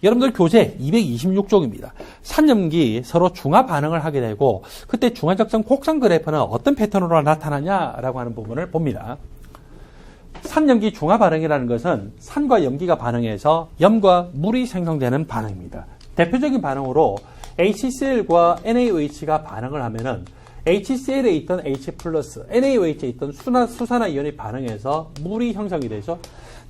여러분들 교재 226쪽입니다. 산염기 서로 중화 반응을 하게 되고 그때 중화적정 곡선 그래프는 어떤 패턴으로 나타나냐라고 하는 부분을 봅니다. 산염기 중화 반응이라는 것은 산과 염기가 반응해서 염과 물이 생성되는 반응입니다. 대표적인 반응으로 HCl과 NaOH가 반응을 하면은 HCl에 있던 H+, NaOH에 있던 수산화이온이 반응해서 물이 형성이 되죠.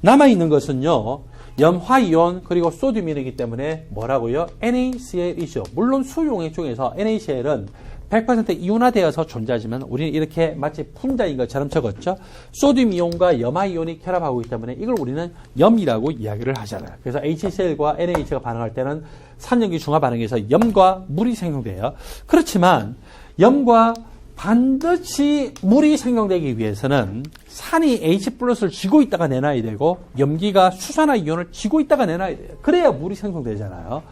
남아있는 것은요, 염화이온 그리고 소듐이기 때문에 뭐라고요? NaCl이죠. 물론 수용액 중에서 NaCl은 100% 이온화되어서 존재하지만 우리는 이렇게 마치 분자인 것처럼 적었죠. 소듐이온과 염화이온이 결합하고 있기 때문에 이걸 우리는 염이라고 이야기를 하잖아요. 그래서 HCl과 NaH가 반응할 때는 산염기 중화 반응에서 염과 물이 생성돼요. 그렇지만 염과 반드시 물이 생성되기 위해서는 산이 H+를 쥐고 있다가 내놔야 되고 염기가 수산화이온을 쥐고 있다가 내놔야 돼요. 그래야 물이 생성되잖아요.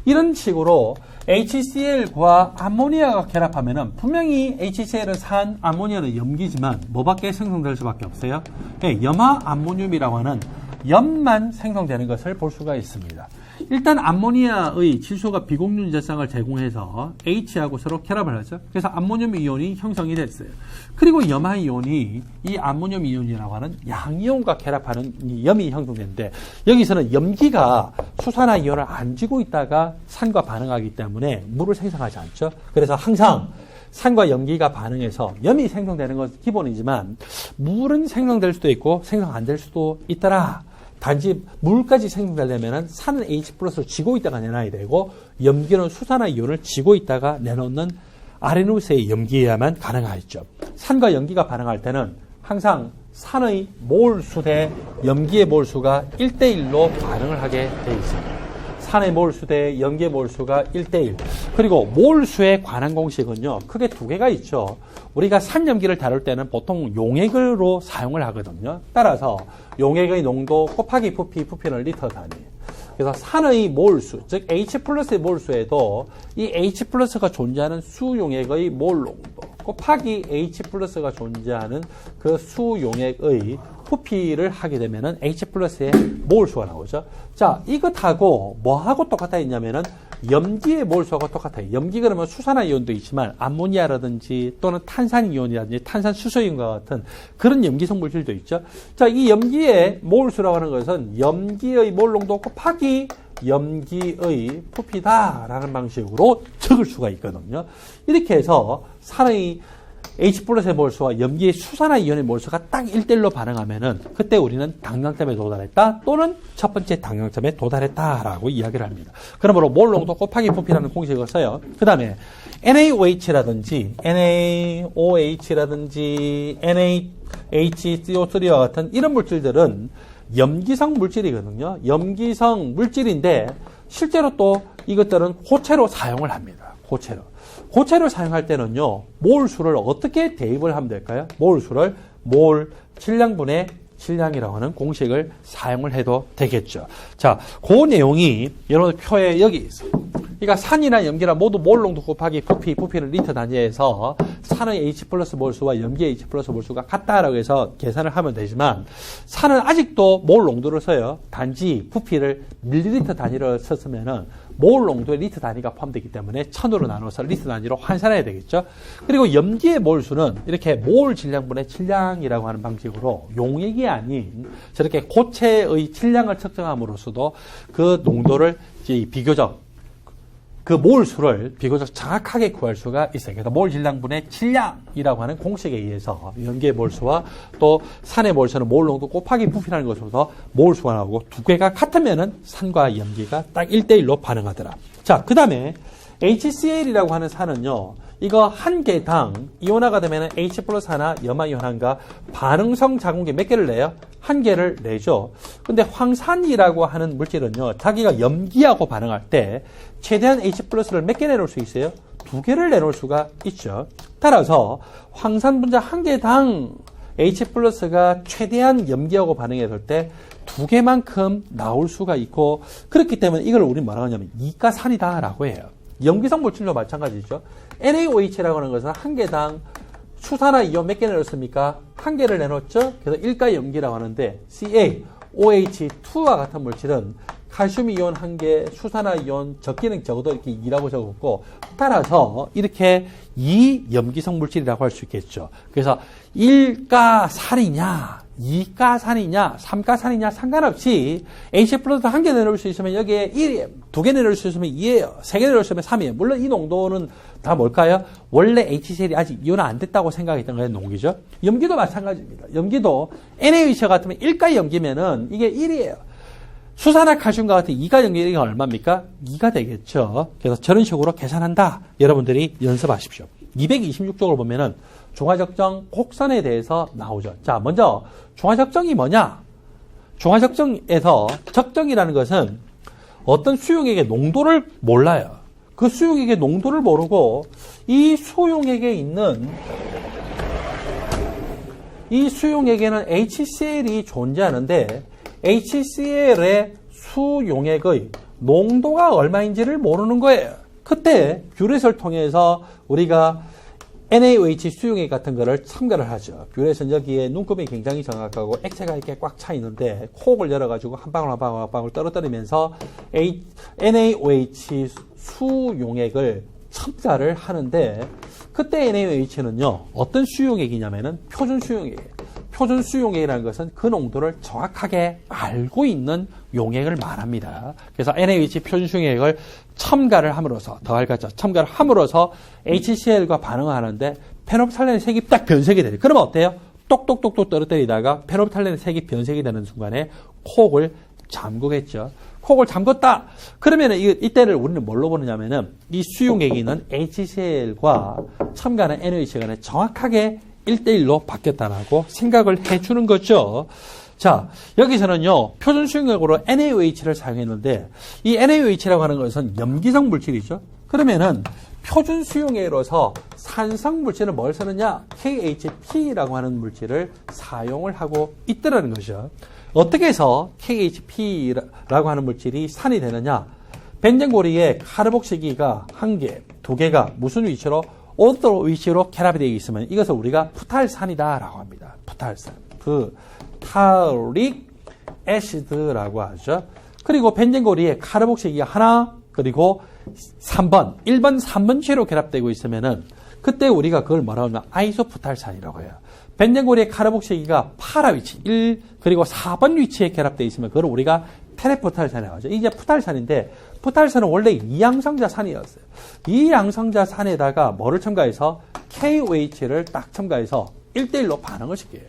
이런 식으로 HCl과 암모니아가 결합하면은 분명히 HCl은 산, 암모니아는 염기지만 뭐밖에 생성될 수밖에 없어요? 네, 염화 암모늄이라고 하는 염만 생성되는 것을 볼 수가 있습니다. 일단 암모니아의 질소가 비공유전자쌍을 제공해서 H하고 서로 결합을 하죠. 그래서 암모늄 이온이 형성이 됐어요. 그리고 염화 이온이 이 암모늄 이온이라고 하는 양이온과 결합하는 이 염이 형성되는데 여기서는 염기가 수산화 이온을 안 쥐고 있다가 산과 반응하기 때문에 물을 생성하지 않죠. 그래서 항상 산과 염기가 반응해서 염이 생성되는 것은 기본이지만 물은 생성될 수도 있고 생성 안 될 수도 있더라. 단지 물까지 생성되려면 산은 H+를 쥐고 있다가 내놔야 되고 염기는 수산화 이온을 쥐고 있다가 내놓는 아레누스의 염기여야만 가능하겠죠. 산과 염기가 반응할 때는 항상 산의 몰수 대 염기의 몰수가 1대1로 반응을 하게 되어 있습니다. 산의 몰수 대 염기의 몰수가 1대1. 그리고 몰수에 관한 공식은요, 크게 두 개가 있죠. 우리가 산염기를 다룰 때는 보통 용액으로 사용을 하거든요. 따라서 용액의 농도 곱하기 부피는 리터 단위. 그래서 산의 몰수, 즉 H+의 몰수에도 이 H+가 존재하는 수용액의 몰 농도 곱하기 H+가 존재하는 그 수용액의 부피를 하게 되면은 H+의 몰수가 나오죠. 자, 이것하고 뭐하고 똑같아 있냐면은 염기의 몰수하고 똑같아요. 염기 그러면 수산화 이온도 있지만 암모니아라든지 또는 탄산이온이라든지 탄산수소이온과 같은 그런 염기성 물질도 있죠. 자, 이 염기의 몰수라고 하는 것은 염기의 몰 농도 곱하기 염기의 부피다라는 방식으로 적을 수가 있거든요. 이렇게 해서 산의 H+의 몰수와 염기의 수산화 이온의 몰수가 딱 1대1로 반응하면은 그때 우리는 당량점에 도달했다 또는 첫 번째 당량점에 도달했다라고 이야기를 합니다. 그러므로 몰 농도 곱하기 부피라는 공식을 써요. 그 다음에 NaOH라든지 NaHCO3와 같은 이런 물질들은 염기성 물질이거든요. 염기성 물질인데 실제로 또 이것들은 고체로 사용을 합니다. 고체를 사용할 때는요, 몰수를 어떻게 대입을 하면 될까요? 몰수를 몰 질량분의 질량이라고 하는 공식을 사용을 해도 되겠죠. 자, 그 내용이 여러분 표에 여기 있어요. 그러니까 산이나 염기나 모두 몰 농도 곱하기 부피는 리터 단위에서 산의 H+ 몰수와 염기의 H+ 몰수가 같다라고 해서 계산을 하면 되지만 산은 아직도 몰 농도를 써요. 단지 부피를 밀리리터 단위로 썼으면은 몰 농도의 리터 단위가 포함되기 때문에 1000으로 나눠서 리터 단위로 환산해야 되겠죠. 그리고 염기의 몰수는 이렇게 몰 질량분의 질량이라고 하는 방식으로 용액이 아닌 저렇게 고체의 질량을 측정함으로써도 그 농도를 비교적 그 몰수를 비교적 정확하게 구할 수가 있어요. 그래서 몰 질량분의 질량이라고 하는 공식에 의해서 염기의 몰수와 또 산의 몰수는 몰 농도 곱하기 부피라는 것으로서 몰수가 나오고 두 개가 같으면은 산과 염기가 딱 1대1로 반응하더라. 자, 그 다음에 HCl이라고 하는 산은요, 이거 한 개당 이온화가 되면 H+ 하나, 염화 이온 하나가 반응성 자궁계 몇 개를 내요? 한 개를 내죠. 근데 황산이라고 하는 물질은요, 자기가 염기하고 반응할 때 최대한 H+를 몇 개 내놓을 수 있어요? 2개를 내놓을 수가 있죠. 따라서 황산 분자 한 개당 H+가 최대한 염기하고 반응했을 때 2개만큼 나올 수가 있고, 그렇기 때문에 이걸 우리 뭐라고 하냐면 이가산이다라고 해요. 염기성 물질도 마찬가지죠. NaOH라고 하는 것은 한 개당 수산화 이온 몇 개 내놓습니까? 한 개를 내놓죠. 그래서 일가염기라고 하는데 CaOH2와 같은 물질은 칼슘 이온 1개, 수산화 이온 적기는 적어도 이렇게 2라고 적었고, 따라서 이렇게 2염기성 물질이라고 할 수 있겠죠. 그래서 1가산이냐, 2가산이냐, 3가산이냐 상관없이 H 플러스 1개 내놓을 수 있으면 여기에 1이에요. 2개 내놓을 수 있으면 2예요. 3개 내놓을 수 있으면 3이에요. 물론 이 농도는 다 뭘까요? 원래 HCl이 아직 이온화 안 됐다고 생각했던 거예요. 농기죠. 염기도 마찬가지입니다. 염기도 NaOH 같으면 1가 염기면은 이게 1이에요. 수산화 칼슘과 같은 2가 염기가 얼마입니까? 2가 되겠죠. 그래서 저런 식으로 계산한다. 여러분들이 연습하십시오. 226쪽을 보면은 중화적정 곡선에 대해서 나오죠. 자, 먼저 중화적정이 뭐냐? 중화적정에서 적정이라는 것은 어떤 수용액의 농도를 몰라요. 그 수용액의 농도를 모르고 이 수용액에는 HCl이 존재하는데 HCl의 수용액의 농도가 얼마인지를 모르는 거예요. 그때 뷰렛을 통해서 우리가 NaOH 수용액 같은 거를 첨가를 하죠. 뷰렛은 여기에 눈곱이 굉장히 정확하고 액체가 이렇게 꽉 차 있는데 코옥을 열어가지고 한 방울 한 방울 한 방울 떨어뜨리면서 NaOH 수용액을 첨가를 하는데 그때 NaOH는요 어떤 수용액이냐면은 표준 수용액이에요. 표준 수용액이라는 것은 그 농도를 정확하게 알고 있는 용액을 말합니다. 그래서 NaOH 표준 수용액을 첨가를 함으로써 첨가를 함으로써 HCl과 반응하는데 페놀프탈렌의 색이 딱 변색이 돼요. 그러면 어때요? 똑똑똑똑 떨어뜨리다가 페놀프탈렌의 색이 변색이 되는 순간에 콕을 잠그겠죠. 콕을 잠궜다. 그러면 이때를 우리는 뭘로 보느냐면은 이 수용액이 있는 HCl과 첨가하는 NaOH 간에 정확하게 1대1로 바뀌었다라고 생각을 해주는 거죠. 자, 여기서는요, 표준 수용액으로 NaOH를 사용했는데, 이 NaOH라고 하는 것은 염기성 물질이죠. 그러면은, 표준 수용액으로서 산성 물질은 뭘 쓰느냐? KHP라고 하는 물질을 사용을 하고 있더라는 거죠. 어떻게 해서 KHP라고 하는 물질이 산이 되느냐? 벤젠고리에 카르복시기가 1개, 2개가 무슨 위치로? 어떤 위치로 결합이 되어 있으면 이것을 우리가 푸탈산이다라고 합니다. 푸탈산. 푸탈릭 애시드라고 하죠. 그리고 벤젠고리에 카르복시기가 하나, 그리고 3번, 1번, 3번 취로 결합되고 있으면은 그때 우리가 그걸 뭐라고 하면 아이소푸탈산이라고 해요. 벤젠고리의 카르복시기가 8화 위치, 1, 그리고 4번 위치에 결합되어 있으면 그걸 우리가 테레푸탈산이라고 하죠. 이제 푸탈산인데 푸탈산은 원래 이양성자산이었어요. 이 양성자산에다가 뭐를 첨가해서 KOH를 딱 첨가해서 1대1로 반응을 시켜요.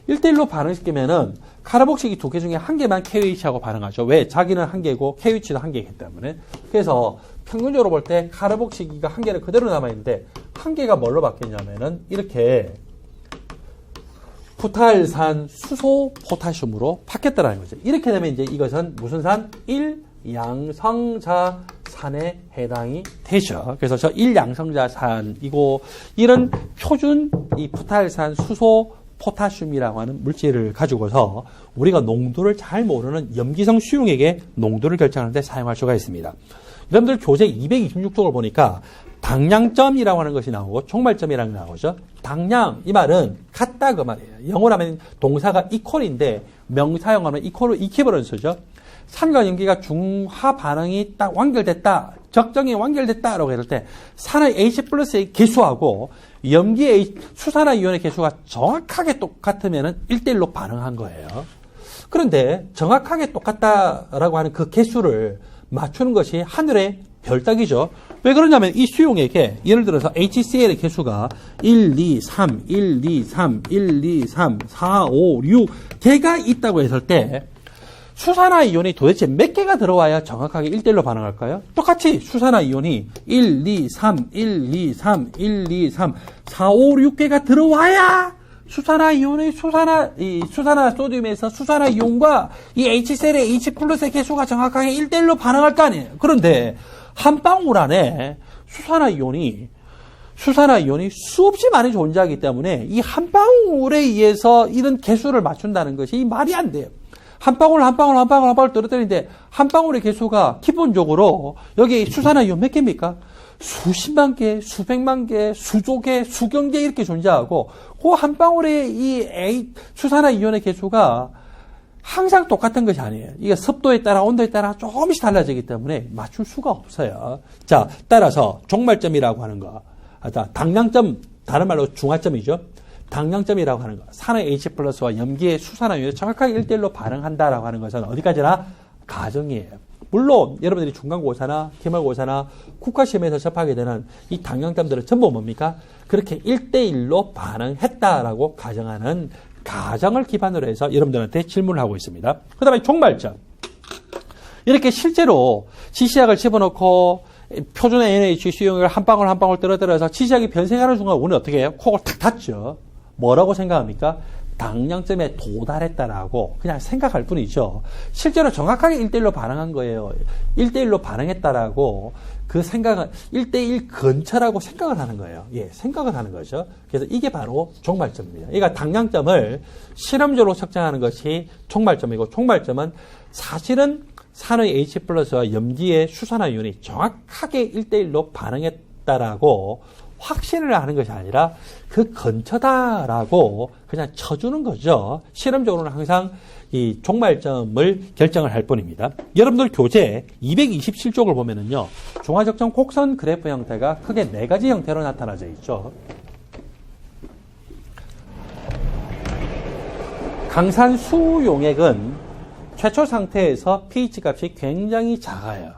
1대1로 반응시키면은 카르복시기 2개 중에 1개만 KOH하고 반응하죠. 왜? 자기는 1개고 KOH도 1개이기 때문에. 그래서 평균적으로 볼 때 카르복시기가 1개는 그대로 남아있는데 1개가 뭘로 바뀌었냐면은 이렇게 푸탈산 수소 포타슘으로 바뀌었다는 거죠. 이렇게 되면 이제 이것은 무슨 산? 1양성자산에 해당이 되죠. 그래서 저 1양성자산이고 이런 표준 이 푸탈산 수소 포타슘이라고 하는 물질을 가지고서 우리가 농도를 잘 모르는 염기성 수용액의 농도를 결정하는 데 사용할 수가 있습니다. 여러분들 교재 226쪽을 보니까 당량점이라고 하는 것이 나오고 종말점이라는 게 나오죠. 당량, 이 말은 같다 그 말이에요. 영어로 하면 동사가 equal인데 명사용하면 equivalent 쓰죠. 산과 염기가 중화 반응이 딱 완결됐다. 적정이 완결됐다라고 했을 때 산의 H 플러스의 개수하고 염기의 수산화 이온의 개수가 정확하게 똑같으면 1대1로 반응한 거예요. 그런데 정확하게 똑같다라고 하는 그 개수를 맞추는 것이 하늘의 별따기죠. 왜 그러냐면 이 수용액에 예를 들어서 HCl의 개수가 1, 2, 3, 1, 2, 3, 1, 2, 3, 4, 5, 6 개가 있다고 했을 때 수산화 이온이 도대체 몇 개가 들어와야 정확하게 1대1로 반응할까요? 똑같이 수산화 이온이 1, 2, 3, 1, 2, 3, 1, 2, 3, 4, 5, 6개가 들어와야 수산화 이온의 수산화 소듐에서 수산화 이온과 이 HCl의 H 플러스의 개수가 정확하게 1대1로 반응할 거 아니에요. 그런데 한 방울 안에 수산화 이온이 수없이 많이 존재하기 때문에 이 한 방울에 의해서 이런 개수를 맞춘다는 것이 말이 안 돼요. 한 방울 떨어뜨리는데 한 방울의 개수가 기본적으로 여기 수산화 이온 몇 개입니까? 수십만 개, 수백만 개, 수조 개, 수경 개 이렇게 존재하고 그 한 방울의 이 수산화 이온의 개수가 항상 똑같은 것이 아니에요. 이게 습도에 따라 온도에 따라 조금씩 달라지기 때문에 맞출 수가 없어요. 자, 따라서 종말점이라고 하는 거, 당량점, 다른 말로 중화점이죠. 당량점이라고 하는 거, 산의 H+와 염기의 수산화율이 정확하게 1대1로 반응한다라고 하는 것은 어디까지나 가정이에요. 물론 여러분들이 중간고사나 기말고사나 국가시험에서 접하게 되는 이 당량점들은 전부 뭡니까? 그렇게 1대1로 반응했다라고 가정하는 가정을 기반으로 해서 여러분들한테 질문을 하고 있습니다. 그 다음에 종말점. 이렇게 실제로 지시약을 집어넣고 표준의 NH 수용액을 한 방울 한 방울 떨어뜨려서 지시약이 변색하는 순간 우리는 어떻게 해요? 콕을 탁 닫죠. 뭐라고 생각합니까? 당량점에 도달했다라고 그냥 생각할 뿐이죠. 실제로 정확하게 1대1로 반응한 거예요. 1대1로 반응했다라고 그 생각은 1대1 근처라고 생각을 하는 거예요. 예, 생각을 하는 거죠. 그래서 이게 바로 종말점입니다. 그러니까 당량점을 실험적으로 측정하는 것이 종말점이고, 종말점은 사실은 산의 H+와 염기의 수산화윤이 정확하게 1대1로 반응했다라고 확신을 하는 것이 아니라 그 근처다라고 그냥 쳐주는 거죠. 실험적으로는 항상 이 종말점을 결정을 할 뿐입니다. 여러분들 교재 227쪽을 보면은요, 중화적정 곡선 그래프 형태가 크게 4가지 형태로 나타나져 있죠. 강산 수용액은 최초 상태에서 pH 값이 굉장히 작아요.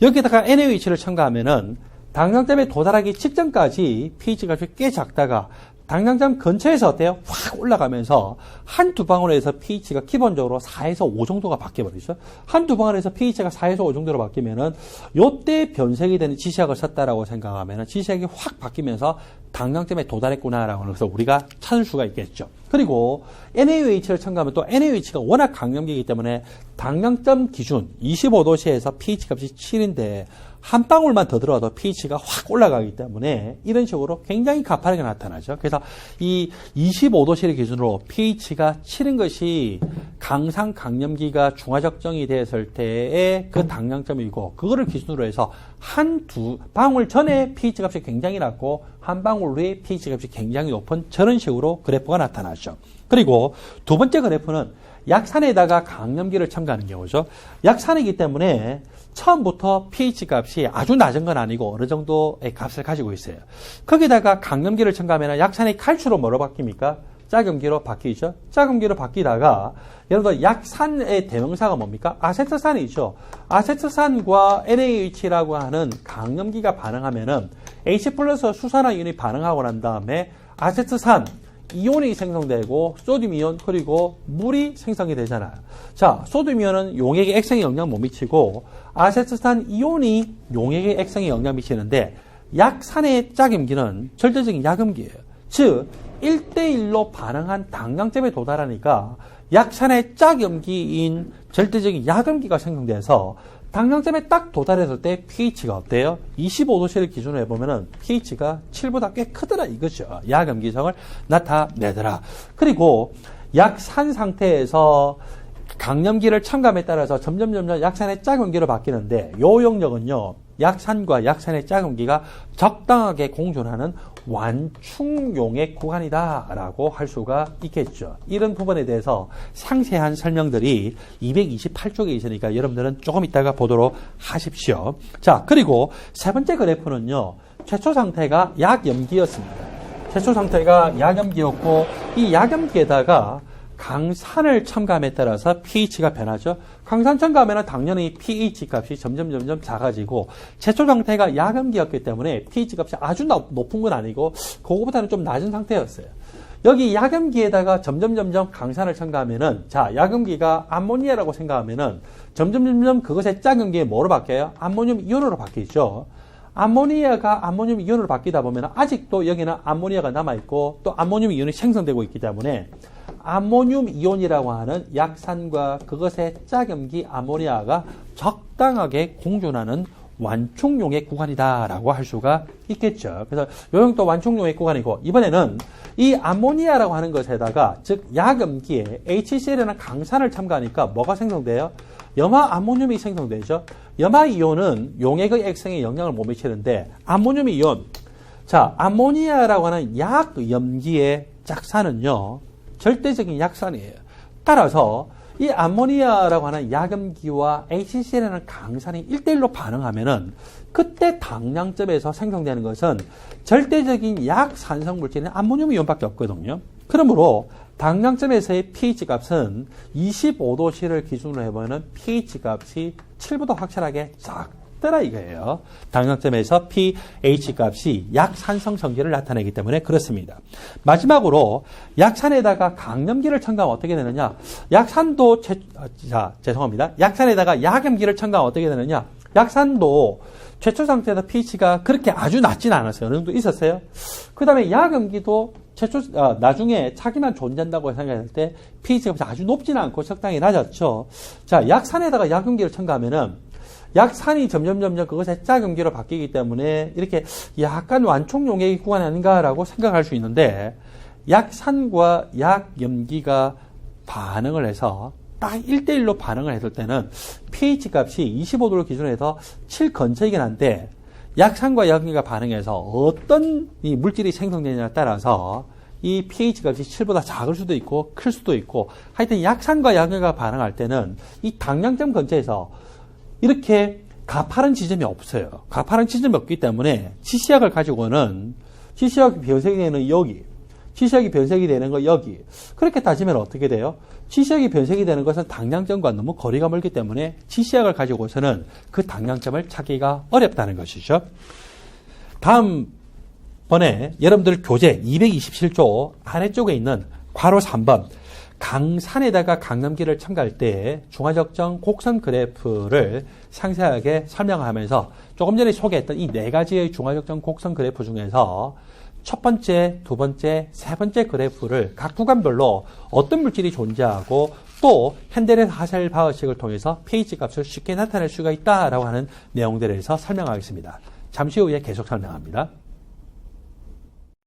여기다가 NaOH를 첨가하면은 당량점에 도달하기 직전까지 pH 값이 꽤 작다가 당량점 근처에서 어때요? 확 올라가면서 한두 방울에서 pH가 기본적으로 4에서 5 정도가 바뀌어버리죠. 한두 방울에서 pH가 4에서 5 정도로 바뀌면은 요때 변색이 되는 지시약을 썼다라고 생각하면은 지시약이 확 바뀌면서 당량점에 도달했구나라고 해서 우리가 찾을 수가 있겠죠. 그리고 NaOH를 첨가하면 또 NaOH가 워낙 강염기이기 때문에 당량점 기준 25도씨에서 pH 값이 7인데 한 방울만 더 들어가도 pH가 확 올라가기 때문에 이런 식으로 굉장히 가파르게 나타나죠. 그래서 이 25도씨를 기준으로 pH가 7인 것이 강산 강염기가 중화적정이 됐을 때의 그 당량점이고, 그거를 기준으로 해서 한두 방울 전에 pH 값이 굉장히 낮고 한 방울 후에 pH 값이 굉장히 높은 저런 식으로 그래프가 나타나죠. 그리고 두 번째 그래프는 약산에다가 강염기를 첨가하는 경우죠. 약산이기 때문에 처음부터 pH 값이 아주 낮은 건 아니고 어느 정도의 값을 가지고 있어요. 거기다가 강염기를 첨가하면 약산이 칼슘으로 뭐로 바뀝니까? 짝염기로 바뀌죠. 짝염기로 바뀌다가 여러분들 약산의 대명사가 뭡니까? 아세트산이죠. 아세트산과 NaOH라고 하는 강염기가 반응하면은 H+ 수산화윤이 반응하고 난 다음에 아세트산 이온이 생성되고 소듐 이온 그리고 물이 생성이 되잖아요. 자, 소듐 이온은 용액의 액성에 영향 못 미치고 아세트산 이온이 용액의 액성에 영향 미치는데, 약산의 짝염기는 절대적인 약염기예요. 즉 1대1로 반응한 당량점에 도달하니까 약산의 짝염기인 절대적인 약염기가 생성돼서 당량점에 딱 도달했을 때 pH가 어때요? 25도씨를 기준으로 해보면은 pH가 7보다 꽤 크더라 이거죠. 약염기성을 나타내더라. 그리고 약산 상태에서 강염기를 첨가함에 따라서 점점 약산의 짝염기로 바뀌는데, 요 영역은요, 약산과 약산의 짝염기가 적당하게 공존하는 완충용액 구간이다라고 할 수가 있겠죠. 이런 부분에 대해서 상세한 설명들이 228쪽에 있으니까 여러분들은 조금 이따가 보도록 하십시오. 자, 그리고 세 번째 그래프는요, 최초 상태가 약염기였습니다. 최초 상태가 약염기였고, 이 약염기에다가 강산을 첨가함에 따라서 pH가 변하죠. 강산 첨가하면 당연히 pH 값이 점점 작아지고, 최초 상태가 약염기였기 때문에 pH 값이 아주 높은 건 아니고 그거보다는 좀 낮은 상태였어요. 여기 약염기에다가 점점 강산을 첨가하면은, 자, 약염기가 암모니아라고 생각하면은 점점 그것의 짝염기에 뭐로 바뀌어요? 암모늄 이온으로 바뀌죠. 암모니아가 암모늄 이온으로 바뀌다 보면 아직도 여기는 암모니아가 남아있고 또 암모늄 이온이 생성되고 있기 때문에 암모늄 이온이라고 하는 약산과 그것의 짝염기 아모니아가 적당하게 공존하는 완충용액 구간이다라고 할 수가 있겠죠. 그래서 요형도 완충용액 구간이고, 이번에는 이 암모니아라고 하는 것에다가, 즉 약염기에 HCl이라는 강산을 첨가하니까 뭐가 생성돼요? 염화 암모늄이 생성되죠. 염화 이온은 용액의 액성에 영향을 못 미치는데, 암모늄 이온, 자, 암모니아라고 하는 약염기의 짝산은요 절대적인 약산이에요. 따라서 이 암모니아라고 하는 약염기와 HCl이라는 강산이 1대1로 반응하면은 그때 당량점에서 생성되는 것은 절대적인 약산성 물질인 암모늄 이온밖에 없거든요. 그러므로 당량점에서의 pH 값은 25도씨를 기준으로 해보면 pH 값이 7보다 확실하게 작더라 이거예요. 당량점에서 pH 값이 약산성 성질을 나타내기 때문에 그렇습니다. 마지막으로 약산에다가 강염기를 첨가하면 어떻게 되느냐? 약산에다가 약염기를 첨가하면 어떻게 되느냐? 약산도 최초 상태에서 pH가 그렇게 아주 낮지는 않았어요. 어느 정도 있었어요. 그 다음에 약염기도 나중에 자기만 존재한다고 생각할 때 pH가 아주 높지는 않고 적당히 낮았죠. 자, 약산에다가 약염기를 첨가하면은 약산이 점점 그것의 짝염기로 바뀌기 때문에 이렇게 약간 완총 용액의 구간 아닌가라고 생각할 수 있는데 약산과 약염기가 반응을 해서 딱 1대1로 반응을 했을 때는 pH 값이 25도를 기준으로 해서 7 근처이긴 한데 약산과 약염기가 반응해서 어떤 이 물질이 생성되느냐에 따라서 이 pH 값이 7보다 작을 수도 있고 클 수도 있고 하여튼 약산과 약염기가 반응할 때는 이 당량점 근처에서 이렇게 가파른 지점이 없어요. 가파른 지점이 없기 때문에 지시약을 가지고는 지시약이 변색이 되는 여기, 지시약이 변색이 되는 거 여기. 그렇게 따지면 어떻게 돼요? 지시약이 변색이 되는 것은 당량점과 너무 거리가 멀기 때문에 지시약을 가지고서는 그 당량점을 찾기가 어렵다는 것이죠. 다음번에 여러분들 교재 227조 아래쪽에 있는 괄호 3번 강산에다가 강염기를 첨가할 때 중화적정 곡선 그래프를 상세하게 설명하면서 조금 전에 소개했던 이 4가지의 중화적정 곡선 그래프 중에서 첫 번째, 두 번째, 세 번째 그래프를 각 구간별로 어떤 물질이 존재하고 또 핸델의 하셀바흐식을 통해서 pH 값을 쉽게 나타낼 수가 있다라고 하는 내용들에 대해서 설명하겠습니다. 잠시 후에 계속 설명합니다.